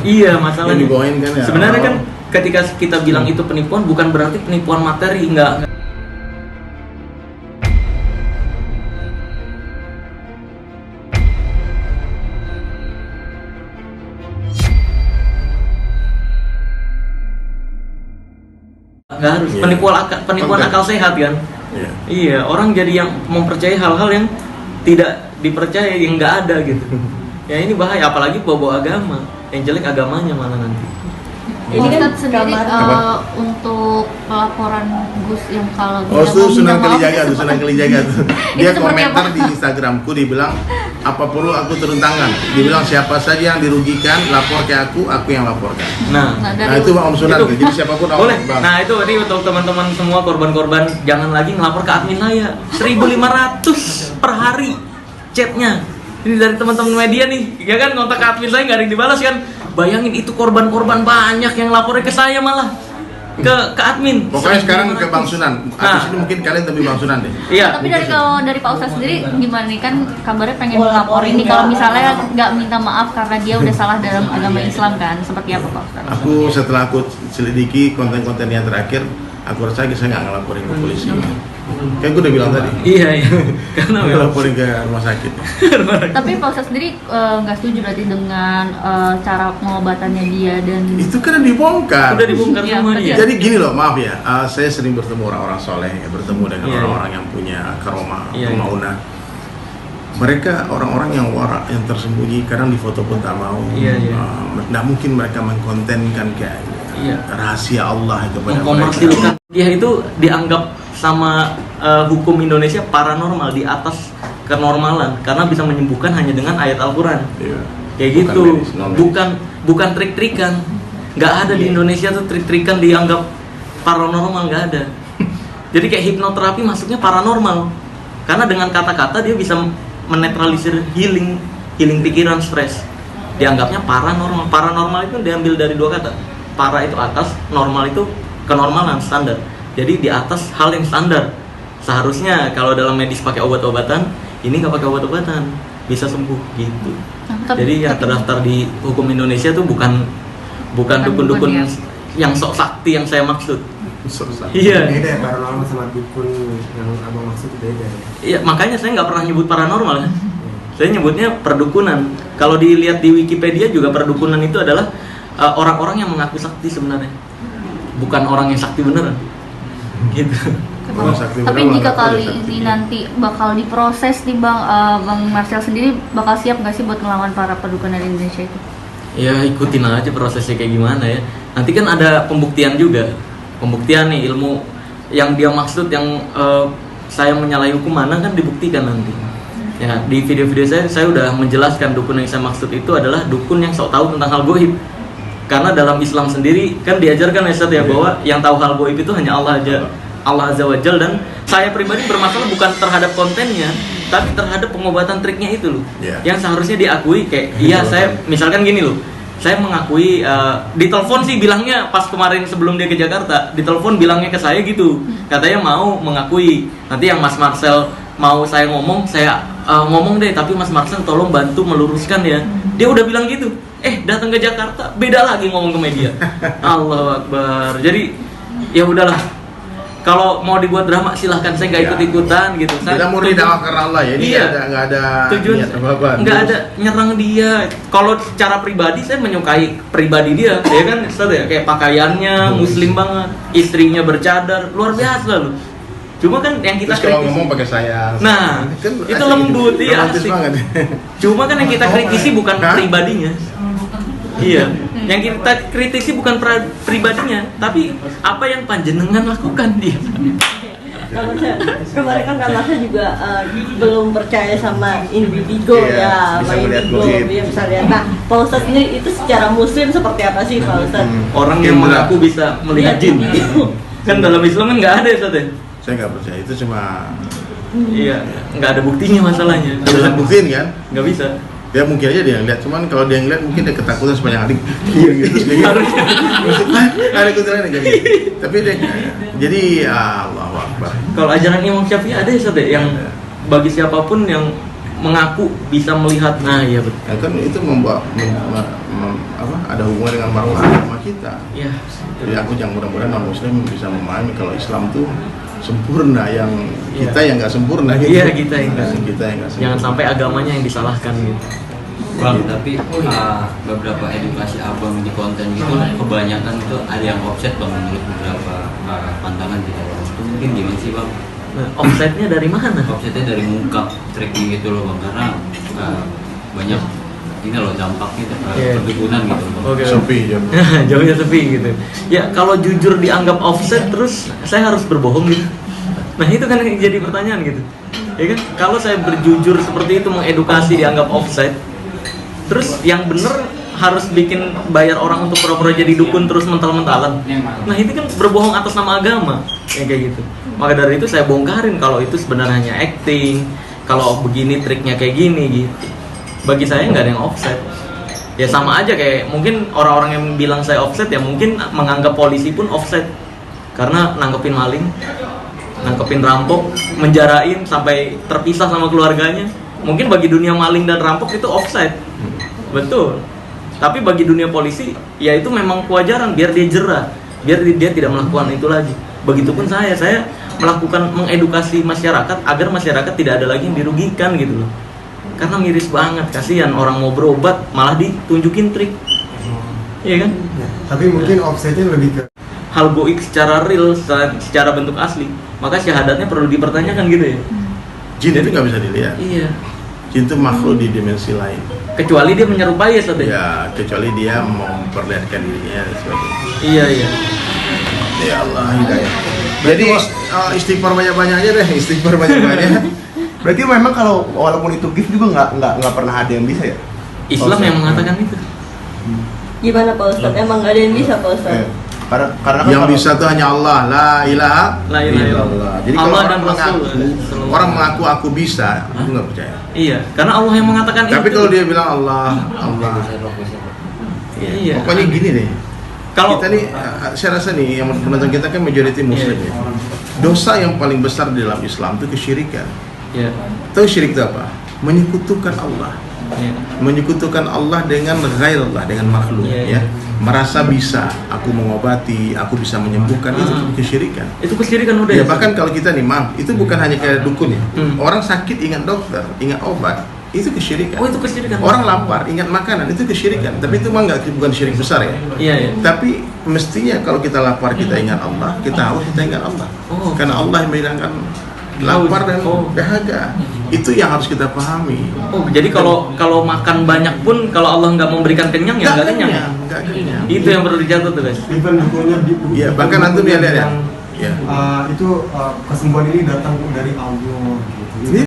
Iya, masalahnya dibawain kan ya. Sebenarnya kan ketika kita bilang itu penipuan, bukan berarti penipuan materi, enggak harus. Penipuan akal sehat kan. Iya, orang jadi yang mempercayai hal-hal yang tidak dipercaya, yang nggak ada gitu. Ya ini bahaya, apalagi bawa agama. Yang jelek agamanya malah nanti. Ini kan sendiri untuk pelaporan Gus yang kalau Sunan Kalijaga tuh. Dia komentar di Instagramku, dibilang apa perlu aku turun tangan. Dibilang siapa saja yang dirugikan lapor ke aku yang laporkan. Nah itu Om Sunan. Jadi siapapun boleh. Nah itu ini untuk teman-teman semua korban-korban, jangan lagi ngelapor ke admin saya. 1.500 per hari chatnya. Ini dari teman-teman media nih, ya kan, kontak ke admin saya nggak ada yang dibalas kan. Bayangin itu korban-korban banyak yang lapornya ke saya malah ke admin. Pokoknya sekarang ke Bang Sunan. Abis ini mungkin kalian lebih Bang Sunan deh. Iya. Tapi dari Pak Ustadz sendiri gimana nih, kan kabarnya pengen melapor ini kalau misalnya nggak minta maaf karena dia udah salah dalam agama Islam kan? Seperti apa Pak Ustadz? Setelah aku selidiki konten-konten yang terakhir, aku rasa saya nggak ngelaporin ke polisi. Kan gue udah bilang tadi. Iya. Karena ngelaporin ke rumah sakit. Tapi Pak Ustadz sendiri nggak setuju berarti dengan cara pengobatannya dia dan itu kan dibongkar. Udah dibongkar semuanya. Jadi gini loh, maaf ya, saya sering bertemu orang-orang soleh, bertemu dengan orang-orang yang punya karomah, maunah. Mereka orang-orang yang warak, yang tersembunyi, kadang di foto pun tak mau. Nggak mungkin mereka mengkontenkan kayak rahasia Allah kepada mereka. Dia itu dianggap sama hukum Indonesia paranormal, di atas kenormalan, karena bisa menyembuhkan hanya dengan ayat Al-Quran. Kayak gitu, bukan trik-trikan. Nggak ada di Indonesia tuh trik-trikan dianggap paranormal, nggak ada. Jadi kayak hipnoterapi masuknya paranormal, karena dengan kata-kata dia bisa menetralisir healing pikiran, stres. Dianggapnya paranormal. Paranormal itu diambil dari dua kata. Para itu atas, normal itu kenormalan, standar. Jadi di atas hal yang standar. Seharusnya kalau dalam medis pakai obat-obatan, ini nggak pakai obat-obatan, bisa sembuh gitu. Jadi yang terdaftar di hukum Indonesia tuh bukan dukun-dukun yang sok sakti yang saya maksud. Iya. Beda ya paranormal sama dukun yang abang maksud, beda. Iya, makanya saya nggak pernah nyebut paranormal kan. Saya nyebutnya perdukunan. Kalau dilihat di Wikipedia juga, perdukunan itu adalah orang-orang yang mengaku sakti sebenarnya, bukan orang yang sakti beneran. Gitu. Tapi jika kali ini nanti bakal diproses nih Bang Marcel sendiri bakal siap nggak sih buat melawan para pendukun dari Indonesia itu? Ya ikutin aja prosesnya kayak gimana ya. Nanti kan ada pembuktian juga. Pembuktian nih, ilmu yang dia maksud, yang saya menyalahi hukum mana kan dibuktikan nanti. Ya, di video-video saya udah menjelaskan dukun yang saya maksud itu adalah dukun yang sok tahu tentang hal goib. Karena dalam Islam sendiri kan diajarkan ya bahwa yang tahu hal goib itu hanya Allah aja, Allah Azza wa Jal. Dan saya pribadi bermasalah bukan terhadap kontennya, tapi terhadap pengobatan triknya itu loh. Yang seharusnya diakui kayak saya misalkan gini loh, saya mengakui di telepon sih bilangnya pas kemarin sebelum dia ke Jakarta, di telepon bilangnya ke saya gitu, katanya mau mengakui. Nanti yang Mas Marcel mau saya ngomong, saya ngomong deh, tapi Mas Marcel tolong bantu meluruskan ya. Dia udah bilang gitu. Datang ke Jakarta beda lagi ngomong ke media. Allahu Akbar. Jadi ya udahlah. Kalau mau dibuat drama silahkan, saya nggak ikut-ikutan gitu. Kita murni dakwah karena Allah ya. Ini nggak ada tujuan apa-apa. Nggak ada nyerang dia. Kalau secara pribadi saya menyukai pribadi dia. Ya kan, kayak pakaiannya muslim banget, istrinya bercadar, luar biasa loh. Cuma kan yang kita kalau ngomong pakai sayang. Nah, kan itu lembut ya, asik. Cuma kan yang kita kritisi bukan pribadinya. Iya, yang kita kritisi bukan pribadinya, tapi apa yang panjenengan lakukan dia. Kemarin kan Marcel juga belum percaya sama individu sama indigo dia bisa lihat. Nah, Pak Ustadz sendiri itu secara muslim seperti apa sih Pak Ustadz? Orang yang mengaku bisa melihat jin. Kan dalam Islam kan nggak ada ya Ustadz ya? Saya nggak percaya, itu cuma nggak ada buktinya masalahnya. Bisa buktiin kan? Nggak bisa. Ya mungkin aja dia ngeliat, cuman kalau dia ngeliat mungkin dia ketakutan sepanjang hari. Gitu harusnya. Ada kebetulan kayak gitu. Tapi dia jadi Allahu Akbar. Kalau ajaran Imam Syafi'i ada ya Ustaz yang bagi siapapun yang mengaku bisa melihat. Nah, iya betul. Ya kan itu ada hubungan dengan marwah agama kita. Iya. Jadi aku yang mudah-mudahan non muslim bisa memahami kalau Islam tuh sempurna, yang kita yang nggak sempurna gitu. Iya, kita yang nggak sempurna. Jangan sampai agamanya yang disalahkan gitu. Bang, tapi beberapa edukasi abang di konten itu kebanyakan itu ada yang offset bang, menurut beberapa pandangan gitu. Itu mungkin gimana sih bang? Nah, offsetnya dari mana? Offsetnya dari muka tracking gitu loh bang, karena banyak ini loh dampaknya perkebunan gitu bang. Okay. Sepi, jauhnya sepi gitu. Ya kalau jujur dianggap offset, terus saya harus berbohong gitu. Nah itu kan yang jadi pertanyaan gitu. Ya kan, kalau saya berjujur seperti itu mengedukasi dianggap offset, terus yang bener harus bikin bayar orang untuk pura-pura jadi dukun terus mental-mentalan. Nah itu kan berbohong atas nama agama, ya kayak gitu. Maka dari itu saya bongkarin kalau itu sebenarnya hanya acting, kalau begini triknya kayak gini gitu. Bagi saya nggak ada yang offset. Ya sama aja kayak mungkin orang-orang yang bilang saya offset ya mungkin menganggap polisi pun offset karena nangkepin maling, nangkepin rampok, menjarain sampai terpisah sama keluarganya. Mungkin bagi dunia maling dan rampok itu offset. Betul. Tapi bagi dunia polisi ya itu memang kewajaran biar dia jerah, biar dia tidak melakukan itu lagi. Begitupun saya melakukan mengedukasi masyarakat agar masyarakat tidak ada lagi yang dirugikan gitu loh. Karena miris banget, kasihan orang mau berobat malah ditunjukin trik. Iya kan? Tapi mungkin offsetnya lebih ke hal goib secara real, secara bentuk asli. Maka syahadatnya perlu dipertanyakan gitu ya. Jin itu nggak bisa dilihat. Iya. Jin itu makhluk di dimensi lain. Kecuali dia menyerupai ya Ustaz. Ya, kecuali dia mau memperlihatkan dirinya dan sebagainya. Iya, iya. Ya Allah, hidayah. Jadi istighfar banyak-banyak aja deh, istighfar banyak-banyak. Berarti memang kalau walaupun itu gift juga nggak pernah ada yang bisa ya? Islam yang mengatakan itu. Gimana Pak Ustadz? Emang nggak ada yang bisa Pak Ustadz? Karena kan Yang bisa tuh hanya Allah, la ilaha illallah. Jadi kalau Allah dan Rasul. orang mengaku aku bisa, aku nggak percaya. Iya, karena Allah yang mengatakan itu. Tapi kalau dia bilang Allah, iya. Pokoknya gini deh. Kalau Kita nih, saya rasa nih yang menonton kita kan majority Muslim ya. Dosa yang paling besar di dalam Islam itu kesyirikan. Iya. Tahu syirik itu apa? Menyekutukan Allah. Iya. Menyekutukan Allah dengan ghairullah, dengan makhluk Iya, iya. ya. Merasa bisa aku mengobati, aku bisa menyembuhkan, itu kesyirikan. Itu kesyirikan udah. Ya bahkan kalau kita nih, maaf, itu bukan hanya kayak dukun ya. Hmm. Orang sakit ingat dokter, ingat obat, itu kesyirikan. Oh, itu kesyirikan. Orang lapar ingat makanan, itu kesyirikan. Tapi itu mah bukan syirik besar ya. Iya, iya. Tapi mestinya kalau kita lapar kita ingat Allah, kita haus kita ingat Allah. Oh. Karena Allah yang menghilangkan lapar dan dahaga. Itu yang harus kita pahami. Oh, jadi kalau makan banyak pun kalau Allah nggak memberikan kenyang ya nggak kenyang. Nggak kenyang. Itu yang perlu dicatat tuh guys. even dukunnya Ya, bahkan nanti lihat ya. Ya. itu kesembuhan ini datang dari Allah gitu.